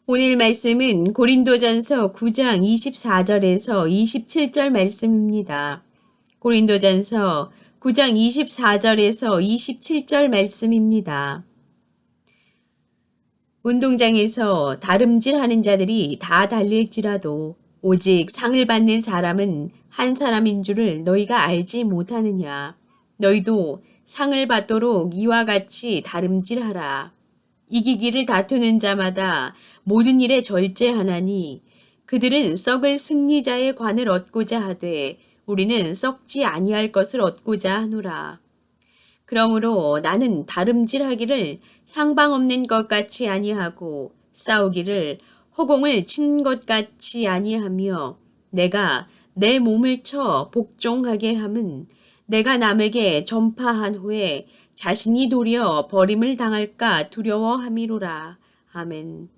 오늘 말씀은 고린도전서 9장 24절에서 27절 말씀입니다. 고린도전서 9장 24절에서 27절 말씀입니다. 운동장에서 다름질하는 자들이 다 달릴지라도 오직 상을 받는 사람은 한 사람인 줄을 너희가 알지 못하느냐. 너희도 상을 받도록 이와 같이 다름질하라. 이기기를 다투는 자마다 모든 일에 절제하나니 그들은 썩을 승리자의 관을 얻고자 하되 우리는 썩지 아니할 것을 얻고자 하노라. 그러므로 나는 다름질하기를 향방 없는 것 같이 아니하고 싸우기를 허공을 친 것 같이 아니하며 내가 내 몸을 쳐 복종하게 함은 내가 남에게 전파한 후에 자신이 도리어 버림을 당할까 두려워함이로라. 아멘.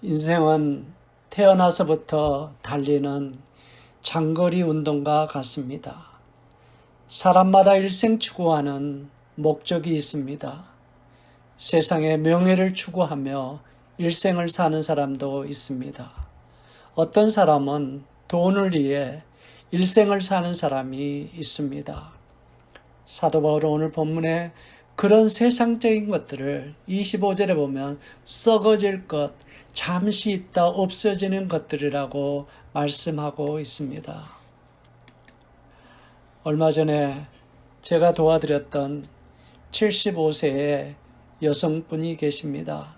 인생은 태어나서부터 달리는 장거리 운동과 같습니다. 사람마다 일생 추구하는 목적이 있습니다. 세상에 명예를 추구하며 일생을 사는 사람도 있습니다. 어떤 사람은 돈을 위해 일생을 사는 사람이 있습니다. 사도 바울은 오늘 본문에 그런 세상적인 것들을 25절에 보면 썩어질 것, 잠시 있다 없어지는 것들이라고 말씀하고 있습니다. 얼마 전에 제가 도와드렸던 75세의 여성분이 계십니다.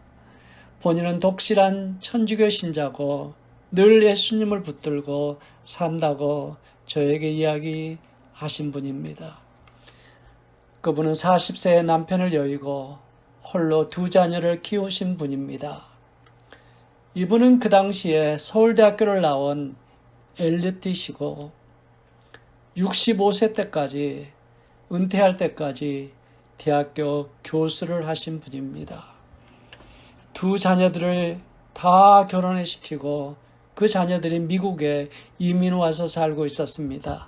본인은 독실한 천주교 신자고 늘 예수님을 붙들고 산다고 저에게 이야기하신 분입니다. 그분은 40세의 남편을 여의고 홀로 두 자녀를 키우신 분입니다. 이분은 그 당시에 서울대학교를 나온 엘리트이시고 65세 때까지 은퇴할 때까지 대학교 교수를 하신 분입니다. 두 자녀들을 다 결혼시키고 그 자녀들이 미국에 이민 와서 살고 있었습니다.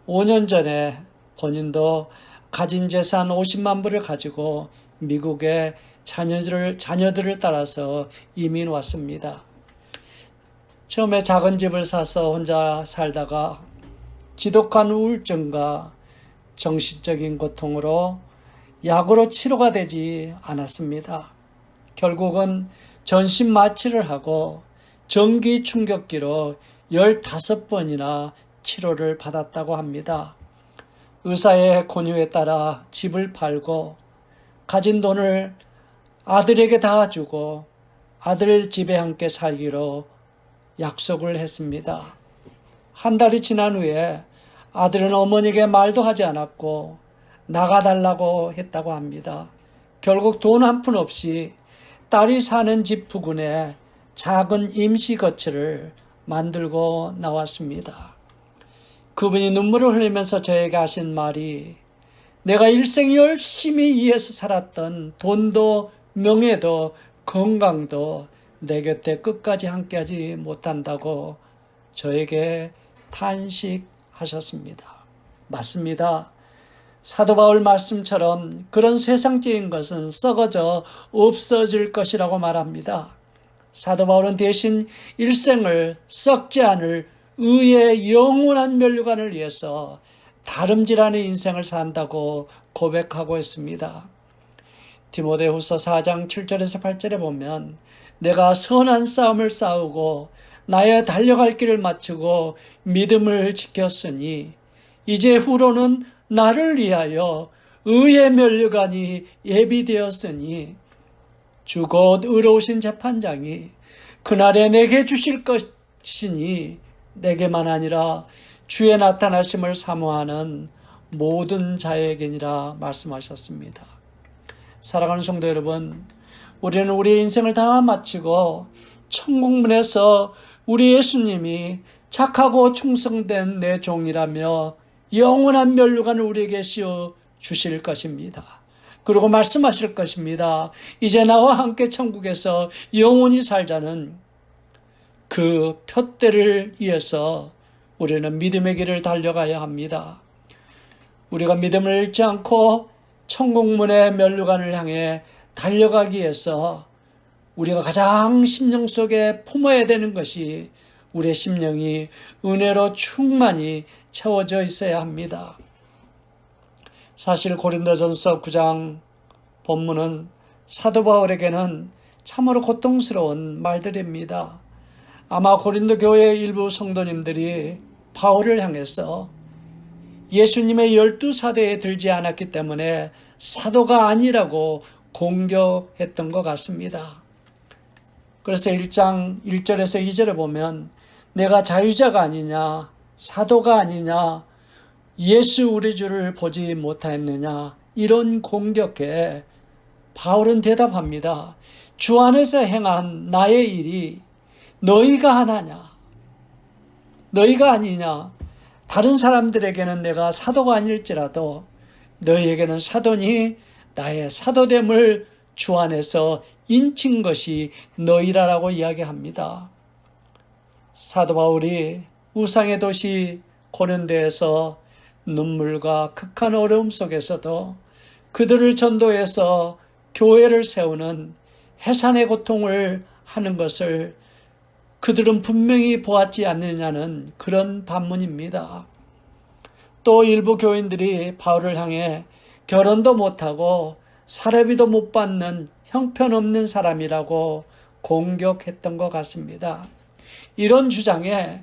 5년 전에 본인도 가진 재산 50만 불을 가지고 미국에 자녀들을 따라서 이민 왔습니다. 처음에 작은 집을 사서 혼자 살다가 지독한 우울증과 정신적인 고통으로 약으로 치료가 되지 않았습니다. 결국은 전신 마취를 하고 전기 충격기로 15번이나 치료를 받았다고 합니다. 의사의 권유에 따라 집을 팔고 가진 돈을 아들에게 다 주고 아들 집에 함께 살기로 약속을 했습니다. 한 달이 지난 후에 아들은 어머니에게 말도 하지 않았고 나가달라고 했다고 합니다. 결국 돈 한 푼 없이 딸이 사는 집 부근에 작은 임시 거처를 만들고 나왔습니다. 그분이 눈물을 흘리면서 저에게 하신 말이 내가 일생 열심히 위해서 살았던 돈도 명예도 건강도 내 곁에 끝까지 함께하지 못한다고 저에게 탄식하셨습니다. 맞습니다. 사도 바울 말씀처럼 그런 세상적인 것은 썩어져 없어질 것이라고 말합니다. 사도 바울은 대신 일생을 썩지 않을 의의 영원한 면류관을 위해서 다름질하는 인생을 산다고 고백하고 있습니다. 디모데후서 4장 7절에서 8절에 보면 내가 선한 싸움을 싸우고 나의 달려갈 길을 마치고 믿음을 지켰으니 이제 후로는 나를 위하여 의의 면류관이 예비되었으니 주 곧 의로우신 재판장이 그날에 내게 주실 것이니 내게만 아니라 주의 나타나심을 사모하는 모든 자에게니라 말씀하셨습니다. 사랑하는 성도 여러분, 우리는 우리의 인생을 다 마치고 천국문에서 우리 예수님이 착하고 충성된 내 종이라며 영원한 면류관을 우리에게 씌워 주실 것입니다. 그리고 말씀하실 것입니다. 이제 나와 함께 천국에서 영원히 살자는 그 표대를 위해서 우리는 믿음의 길을 달려가야 합니다. 우리가 믿음을 잃지 않고 천국문의 면류관을 향해 달려가기 위해서 우리가 가장 심령 속에 품어야 되는 것이 우리의 심령이 은혜로 충만히 채워져 있어야 합니다. 사실 고린도전서 9장 본문은 사도 바울에게는 참으로 고통스러운 말들입니다. 아마 고린도 교회의 일부 성도님들이 바울을 향해서 예수님의 12사도에 들지 않았기 때문에 사도가 아니라고 공격했던 것 같습니다. 그래서 1장 1절에서 2절에 보면 내가 자유자가 아니냐, 사도가 아니냐, 예수 우리 주를 보지 못하였느냐, 이런 공격에 바울은 대답합니다. 주 안에서 행한 나의 일이 너희가 하나냐, 너희가 아니냐. 다른 사람들에게는 내가 사도가 아닐지라도 너희에게는 사도니 나의 사도됨을 주 안에서 인친 것이 너희라라고 이야기합니다. 사도 바울이 우상의 도시 고린도에서 눈물과 극한 어려움 속에서도 그들을 전도해서 교회를 세우는 해산의 고통을 하는 것을 그들은 분명히 보았지 않느냐는 그런 반문입니다. 또 일부 교인들이 바울을 향해 결혼도 못하고 사례비도 못 받는 형편없는 사람이라고 공격했던 것 같습니다. 이런 주장에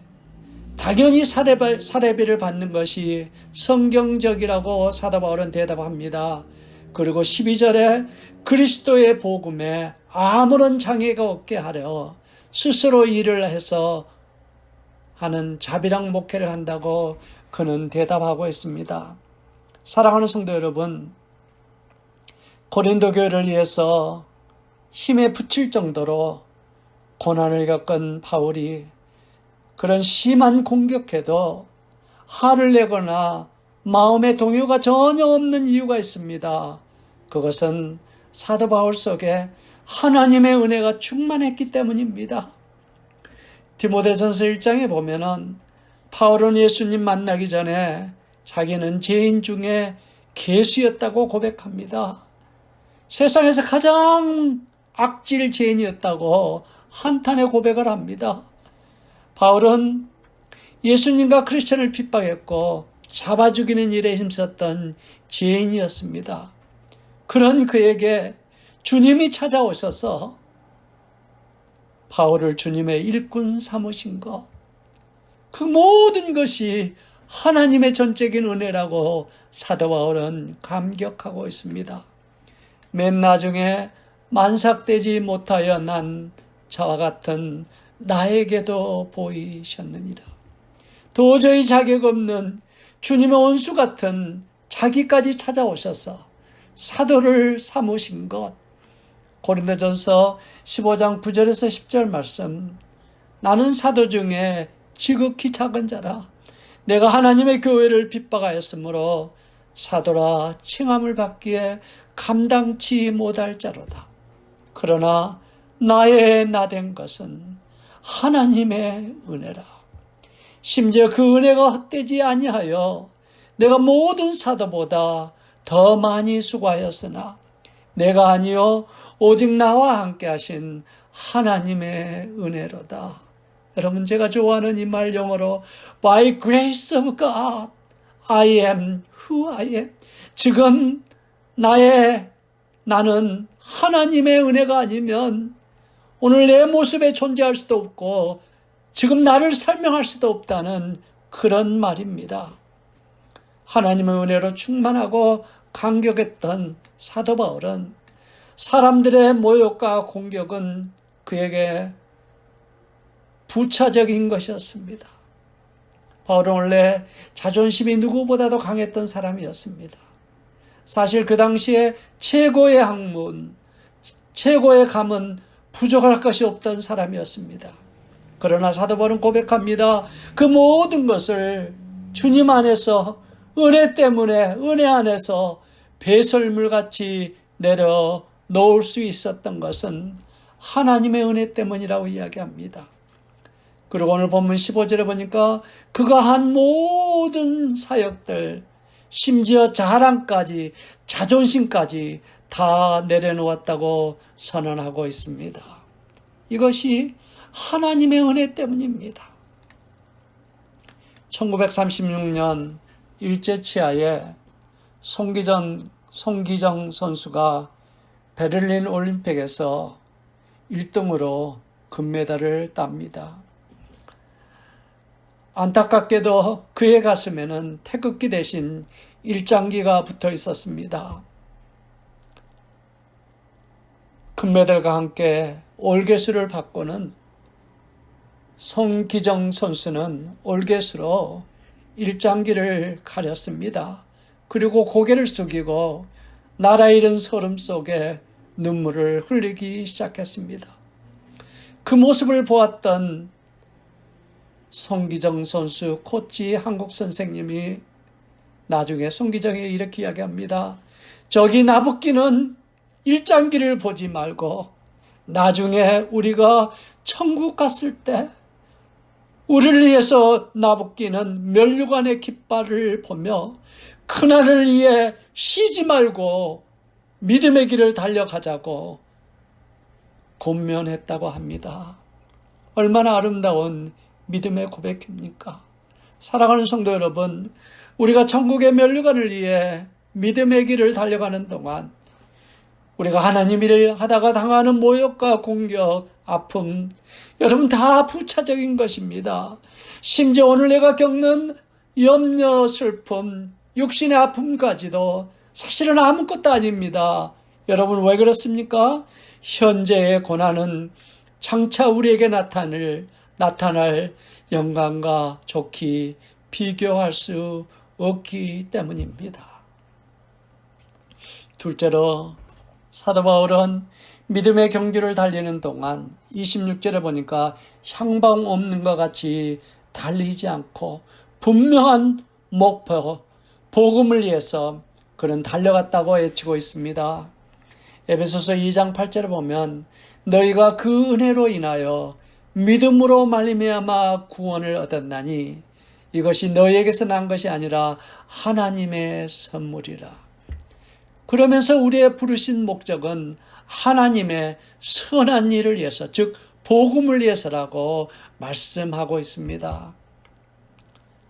당연히 사례비를 받는 것이 성경적이라고 사도 바울은 대답합니다. 그리고 12절에 그리스도의 복음에 아무런 장애가 없게 하려 스스로 일을 해서 하는 자비랑 목회를 한다고 그는 대답하고 있습니다. 사랑하는 성도 여러분, 고린도 교회를 위해서 힘에 부칠 정도로 고난을 겪은 바울이 그런 심한 공격에도 화를 내거나 마음의 동요가 전혀 없는 이유가 있습니다. 그것은 사도 바울 속에 하나님의 은혜가 충만했기 때문입니다. 디모데전서 1장에 보면은 바울은 예수님 만나기 전에 자기는 죄인 중에 괴수였다고 고백합니다. 세상에서 가장 악질 죄인이었다고 한탄의 고백을 합니다. 바울은 예수님과 크리스천을 핍박했고 잡아 죽이는 일에 힘썼던 죄인이었습니다. 그런 그에게 주님이 찾아오셔서 바울을 주님의 일꾼 삼으신 것, 그 모든 것이 하나님의 전적인 은혜라고 사도 바울은 감격하고 있습니다. 맨 나중에 만삭되지 못하여 난 저와 같은 나에게도 보이셨느니라. 도저히 자격 없는 주님의 원수 같은 자기까지 찾아오셔서 사도를 삼으신 것. 고린도전서 15장 9절에서 10절 말씀. 나는 사도 중에 지극히 작은 자라. 내가 하나님의 교회를 핍박하였으므로 사도라 칭함을 받기에 감당치 못할 자로다. 그러나 나의 나된 것은 하나님의 은혜라. 심지어 그 은혜가 헛되지 아니하여 내가 모든 사도보다 더 많이 수고하였으나 내가 아니요 오직 나와 함께 하신 하나님의 은혜로다. 여러분, 제가 좋아하는 이 말 영어로 By grace of God, I am who I am. 지금 나는 하나님의 은혜가 아니면 오늘 내 모습에 존재할 수도 없고 지금 나를 설명할 수도 없다는 그런 말입니다. 하나님의 은혜로 충만하고 감격했던 사도 바울은 사람들의 모욕과 공격은 그에게 부차적인 것이었습니다. 바울은 원래 자존심이 누구보다도 강했던 사람이었습니다. 사실 그 당시에 최고의 학문, 최고의 감은 부족할 것이 없던 사람이었습니다. 그러나 사도 바울은 고백합니다. 그 모든 것을 주님 안에서 은혜 때문에 은혜 안에서 배설물같이 내려 놓을 수 있었던 것은 하나님의 은혜 때문이라고 이야기합니다. 그리고 오늘 본문 15절에 보니까 그가 한 모든 사역들, 심지어 자랑까지, 자존심까지 다 내려놓았다고 선언하고 있습니다. 이것이 하나님의 은혜 때문입니다. 1936년 일제치하에 송기정 선수가 베를린 올림픽에서 1등으로 금메달을 땁니다. 안타깝게도 그의 가슴에는 태극기 대신 일장기가 붙어 있었습니다. 금메달과 함께 올개수를 받고는 송기정 선수는 올개수로 일장기를 가렸습니다. 그리고 고개를 숙이고 나라 잃은 서름 속에 눈물을 흘리기 시작했습니다. 그 모습을 보았던 송기정 선수 코치 한국 선생님이 나중에 송기정에게 이렇게 이야기합니다. 저기 나붓기는 일장기를 보지 말고 나중에 우리가 천국 갔을 때 우리를 위해서 나붓기는 면류관의 깃발을 보며 그날을 위해 쉬지 말고 믿음의 길을 달려가자고 권면했다고 합니다. 얼마나 아름다운 믿음의 고백입니까? 사랑하는 성도 여러분, 우리가 천국의 면류관을 위해 믿음의 길을 달려가는 동안 우리가 하나님 일을 하다가 당하는 모욕과 공격, 아픔, 여러분 다 부차적인 것입니다. 심지어 오늘 내가 겪는 염려, 슬픔, 육신의 아픔까지도 사실은 아무것도 아닙니다. 여러분 왜 그렇습니까? 현재의 고난은 장차 우리에게 나타날 영광과 좋게 비교할 수 없기 때문입니다. 둘째로 사도 바울은 믿음의 경주를 달리는 동안 26절에 보니까 향방 없는 것 같이 달리지 않고 분명한 목표, 복음을 위해서 그는 달려갔다고 외치고 있습니다. 에베소서 2장 8절에 보면 너희가 그 은혜로 인하여 믿음으로 말미암아 구원을 얻었나니 이것이 너희에게서 난 것이 아니라 하나님의 선물이라. 그러면서 우리의 부르신 목적은 하나님의 선한 일을 위해서, 즉 복음을 위해서라고 말씀하고 있습니다.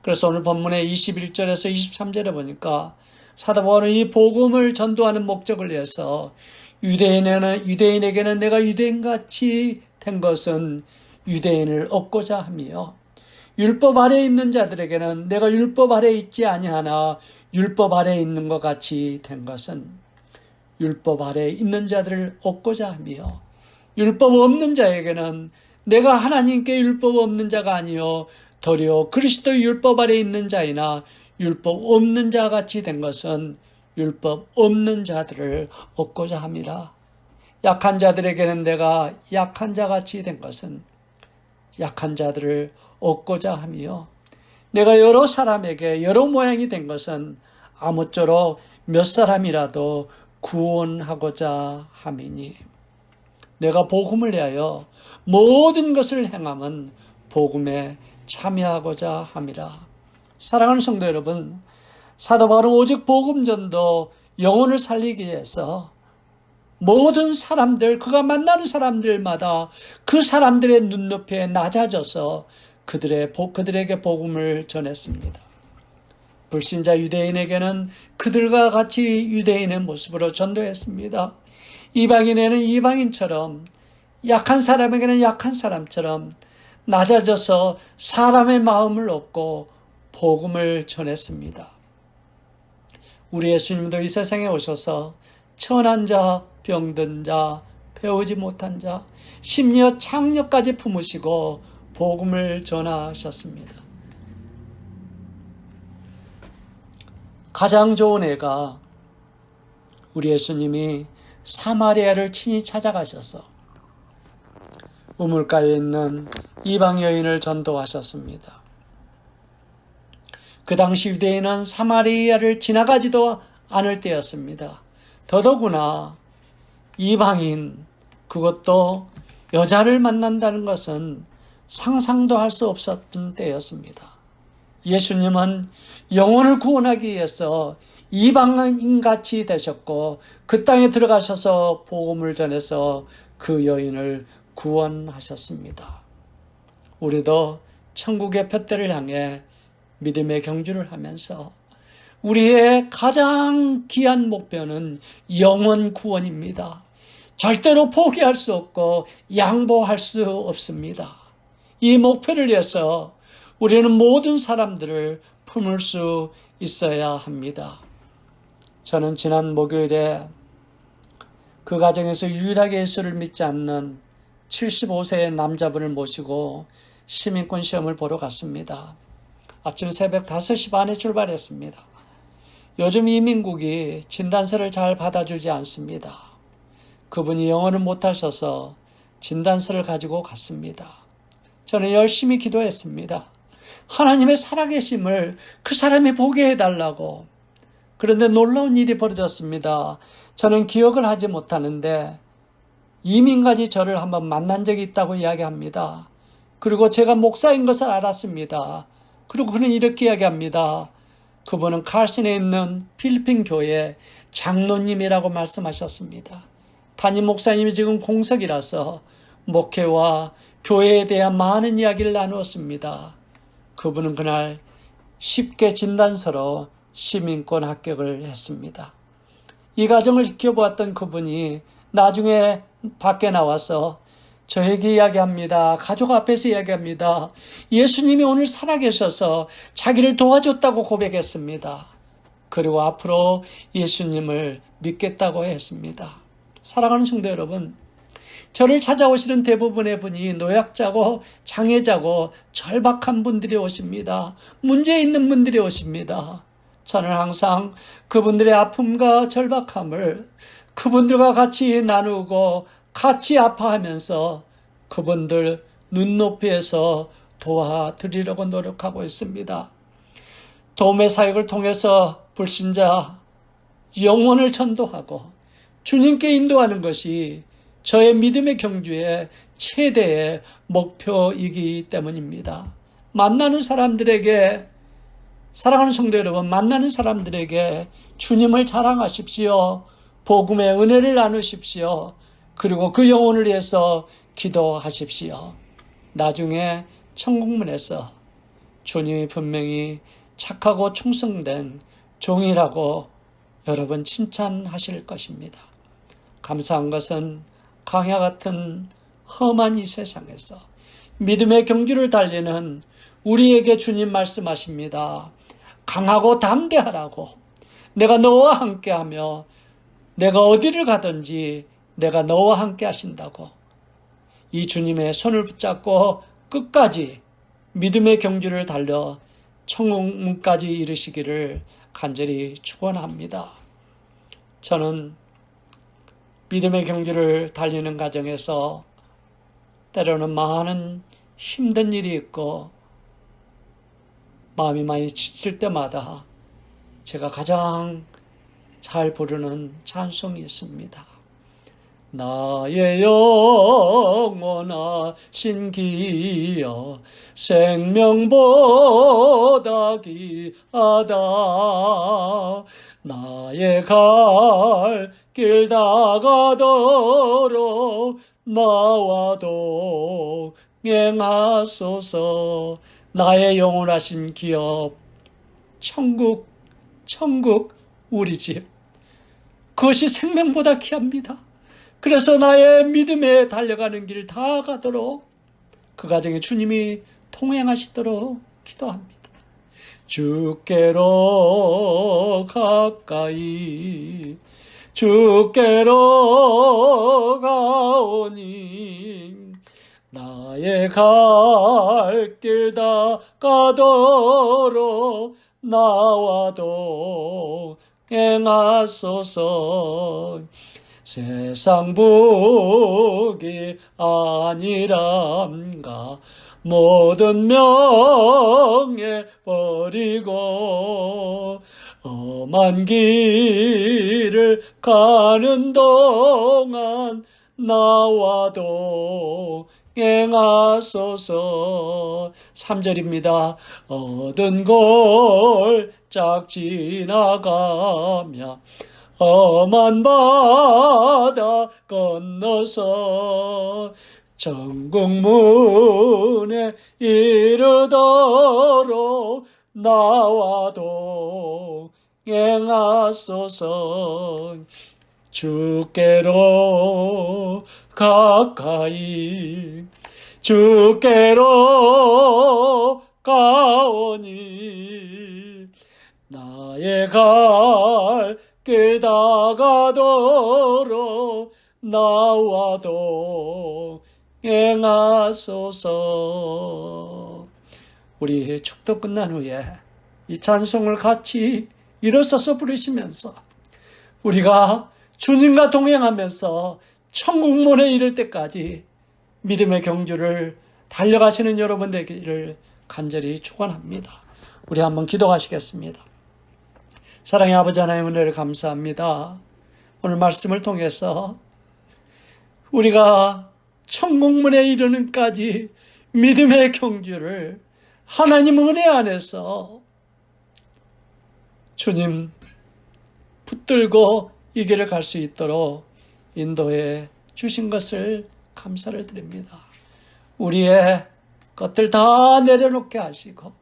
그래서 오늘 본문의 21절에서 23절에 보니까 사도 바울은 이 복음을 전도하는 목적을 위해서 유대인에게는 내가 유대인같이 된 것은 유대인을 얻고자 하며 율법 아래에 있는 자들에게는 내가 율법 아래에 있지 아니하나 율법 아래에 있는 것 같이 된 것은 율법 아래에 있는 자들을 얻고자 하며 율법 없는 자에게는 내가 하나님께 율법 없는 자가 아니요 도리어 그리스도 율법 아래에 있는 자이나 율법 없는 자 같이 된 것은 율법 없는 자들을 얻고자 함이라. 약한 자들에게는 내가 약한 자 같이 된 것은 약한 자들을 얻고자 하며 내가 여러 사람에게 여러 모양이 된 것은 아무쪼록 몇 사람이라도 구원하고자 함이니 내가 복음을 위하여 모든 것을 행함은 복음에 참여하고자 함이라. 사랑하는 성도 여러분, 사도 바울은 오직 복음 전도 영혼을 살리기 위해서 모든 사람들, 그가 만나는 사람들마다 그 사람들의 눈높이에 낮아져서 그들에게 복음을 전했습니다. 불신자 유대인에게는 그들과 같이 유대인의 모습으로 전도했습니다. 이방인에는 이방인처럼, 약한 사람에게는 약한 사람처럼 낮아져서 사람의 마음을 얻고 복음을 전했습니다. 우리 예수님도 이 세상에 오셔서 천한 자, 병든 자, 배우지 못한 자, 심지어 창녀까지 품으시고 복음을 전하셨습니다. 가장 좋은 예가 우리 예수님이 사마리아를 친히 찾아가셔서 우물가에 있는 이방 여인을 전도하셨습니다. 그 당시 유대인은 사마리아를 지나가지도 않을 때였습니다. 더더구나 이방인, 그것도 여자를 만난다는 것은 상상도 할 수 없었던 때였습니다. 예수님은 영혼을 구원하기 위해서 이방인같이 되셨고 그 땅에 들어가셔서 복음을 전해서 그 여인을 구원하셨습니다. 우리도 천국의 푯대를 향해 믿음의 경주를 하면서 우리의 가장 귀한 목표는 영원 구원입니다. 절대로 포기할 수 없고 양보할 수 없습니다. 이 목표를 위해서 우리는 모든 사람들을 품을 수 있어야 합니다. 저는 지난 목요일에 그 가정에서 유일하게 예수를 믿지 않는 75세의 남자분을 모시고 시민권 시험을 보러 갔습니다. 아침 새벽 5시 반에 출발했습니다. 요즘 이민국이 진단서를 잘 받아주지 않습니다. 그분이 영어를 못하셔서 진단서를 가지고 갔습니다. 저는 열심히 기도했습니다. 하나님의 살아계심을 그 사람이 보게 해달라고. 그런데 놀라운 일이 벌어졌습니다. 저는 기억을 하지 못하는데 이민간이 저를 한번 만난 적이 있다고 이야기합니다. 그리고 제가 목사인 것을 알았습니다. 그리고 그는 이렇게 이야기합니다. 그분은 칼슨에 있는 필리핀 교회 장로님이라고 말씀하셨습니다. 담임 목사님이 지금 공석이라서 목회와 교회에 대한 많은 이야기를 나누었습니다. 그분은 그날 쉽게 진단서로 시민권 합격을 했습니다. 이 과정을 지켜보았던 그분이 나중에 밖에 나와서 저에게 이야기합니다. 가족 앞에서 이야기합니다. 예수님이 오늘 살아계셔서 자기를 도와줬다고 고백했습니다. 그리고 앞으로 예수님을 믿겠다고 했습니다. 사랑하는 성도 여러분, 저를 찾아오시는 대부분의 분이 노약자고 장애자고 절박한 분들이 오십니다. 문제 있는 분들이 오십니다. 저는 항상 그분들의 아픔과 절박함을 그분들과 같이 나누고 같이 아파하면서 그분들 눈높이에서 도와드리려고 노력하고 있습니다. 도움의 사역을 통해서 불신자 영혼을 전도하고 주님께 인도하는 것이 저의 믿음의 경주의 최대의 목표이기 때문입니다. 만나는 사람들에게, 사랑하는 성도 여러분, 만나는 사람들에게 주님을 자랑하십시오. 복음의 은혜를 나누십시오. 그리고 그 영혼을 위해서 기도하십시오. 나중에 천국문에서 주님이 분명히 착하고 충성된 종이라고 여러분 칭찬하실 것입니다. 감사한 것은 강야 같은 험한 이 세상에서 믿음의 경주를 달리는 우리에게 주님 말씀하십니다. 강하고 담대하라고. 내가 너와 함께하며 내가 어디를 가든지 내가 너와 함께 하신다고. 이 주님의 손을 붙잡고 끝까지 믿음의 경주를 달려 천국문까지 이르시기를 간절히 축원합니다. 저는 믿음의 경주를 달리는 과정에서 때로는 많은 힘든 일이 있고 마음이 많이 지칠 때마다 제가 가장 잘 부르는 찬송이 있습니다. 나의 영원하신 기여 생명보다 귀하다. 나의 갈 길 다가도록 나와 동행하소서. 나의 영원하신 기업 천국 우리 집, 그것이 생명보다 귀합니다. 그래서 나의 믿음에 달려가는 길 다 가도록 그 가정에 주님이 통행하시도록 기도합니다. 주께로 가까이 주께로 가오니 나의 갈 길 다 가도록 나와 동행하소서. 세상 복이 아니란가 모든 명예 버리고 험한 길을 가는 동안 나와 동행하소서. 3절입니다. 얻은 골짝 지나가며 험한 바다 건너서 천국문에 이르도록 나와 동행하소서. 주께로 가까이 주께로 가오니 나의 갈 길 다가도록 나와 동행하소서. 우리 축도 끝난 후에 이 찬송을 같이 일어서서 부르시면서 우리가 주님과 동행하면서 천국문에 이를 때까지 믿음의 경주를 달려가시는 여러분 되기를 간절히 축원합니다. 우리 한번 기도하시겠습니다. 사랑의 아버지 하나님, 은혜를 감사합니다. 오늘 말씀을 통해서 우리가 천국문에 이르는까지 믿음의 경주를 하나님 은혜 안에서 주님 붙들고 이 길을 갈 수 있도록 인도해 주신 것을 감사를 드립니다. 우리의 것들 다 내려놓게 하시고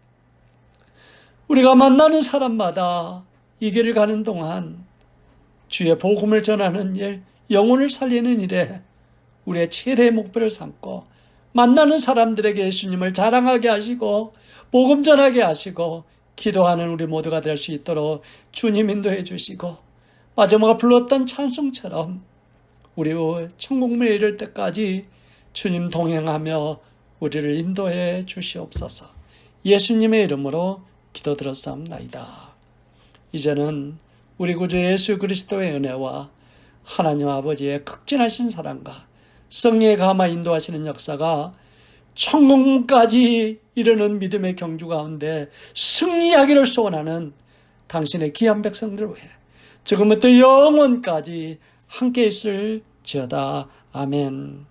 우리가 만나는 사람마다 이 길을 가는 동안 주의 복음을 전하는 일, 영혼을 살리는 일에 우리의 최대의 목표를 삼고 만나는 사람들에게 예수님을 자랑하게 하시고 복음 전하게 하시고 기도하는 우리 모두가 될 수 있도록 주님 인도해 주시고 마지막에 불렀던 찬송처럼 우리 천국문에 이를 때까지 주님 동행하며 우리를 인도해 주시옵소서. 예수님의 이름으로 기도드렸사옵나이다. 이제는 우리 구주 예수 그리스도의 은혜와 하나님 아버지의 극진하신 사랑과 성령의 감화 인도하시는 역사가 천국문까지 이르는 믿음의 경주 가운데 승리하기를 소원하는 당신의 귀한 백성들 위해 지금부터 영원까지 함께 있을지어다. 아멘.